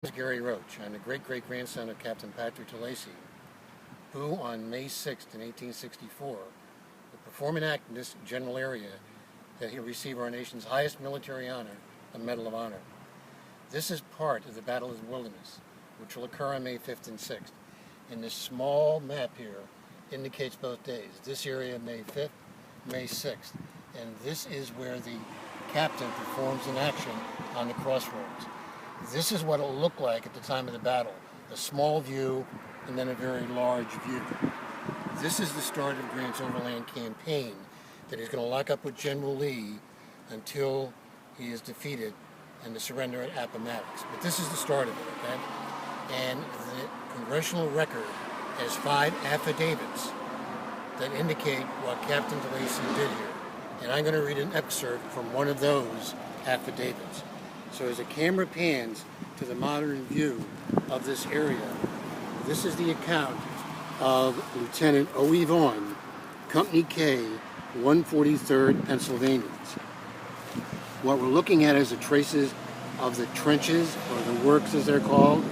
Is Gary Roach. I'm the great-great-grandson of Captain Patrick DeLacy, who on May 6th in 1864 would perform an act in this general area that he'll receive our nation's highest military honor, the Medal of Honor. This is part of the Battle of the Wilderness, which will occur on May 5th and 6th. And this small map here indicates both days. This area, May 5th, May 6th. And this is where the captain performs an action on the crossroads. This is what it'll look like at the time of the battle. A small view and then a very large view. This is the start of Grant's overland campaign that he's going to lock up with General Lee until he is defeated and the surrender at Appomattox. But this is the start of it, okay? And the congressional record has 5 affidavits that indicate what Captain DeLacy did here. And I'm going to read an excerpt from one of those affidavits. So as the camera pans to the modern view of this area, this is the account of Lieutenant O.E. Vaughn, Company K, 143rd Pennsylvanians. What we're looking at is the traces of the trenches, or the works as they're called,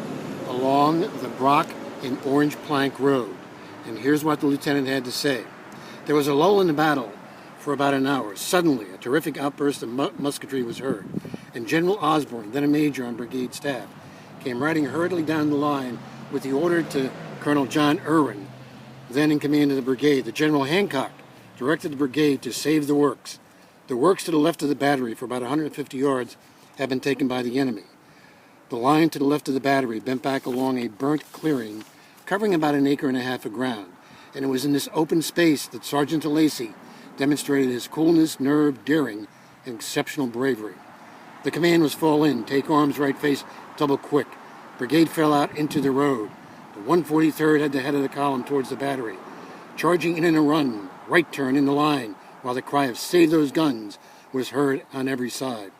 along the Brock and Orange Plank Road. And here's what the lieutenant had to say. There was a lull in the battle for about an hour. Suddenly, a terrific outburst of musketry was heard, and General Osborne, then a major on brigade staff, came riding hurriedly down the line with the order to Colonel John Irwin, then in command of the brigade. The General Hancock directed the brigade to save the works. The works to the left of the battery for about 150 yards had been taken by the enemy. The line to the left of the battery bent back along a burnt clearing covering about 1.5 acres of ground, and it was in this open space that Sergeant DeLacy demonstrated his coolness, nerve, daring, and exceptional bravery. The command was fall in, take arms, right face, double quick. Brigade fell out into the road. The 143rd had the head of the column towards the battery. Charging in a run, right turn in the line, while the cry of "Save those guns" was heard on every side.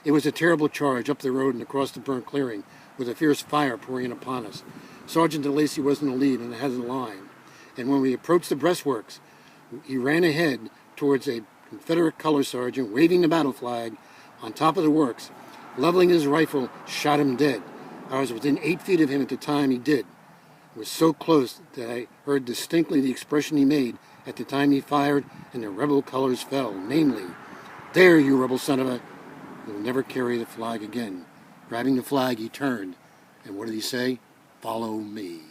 It was a terrible charge up the road and across the burnt clearing, with a fierce fire pouring in upon us. Sergeant DeLacy was in the lead and the head of the line. And when we approached the breastworks, he ran ahead towards a Confederate color sergeant waving the battle flag on top of the works. Leveling his rifle, shot him dead. I was within 8 feet of him at the time he did. It was so close that I heard distinctly the expression he made at the time he fired and the rebel colors fell, namely, "There, you rebel son of a..." You'll never carry the flag again. Grabbing the flag, he turned. And what did he say? "Follow me."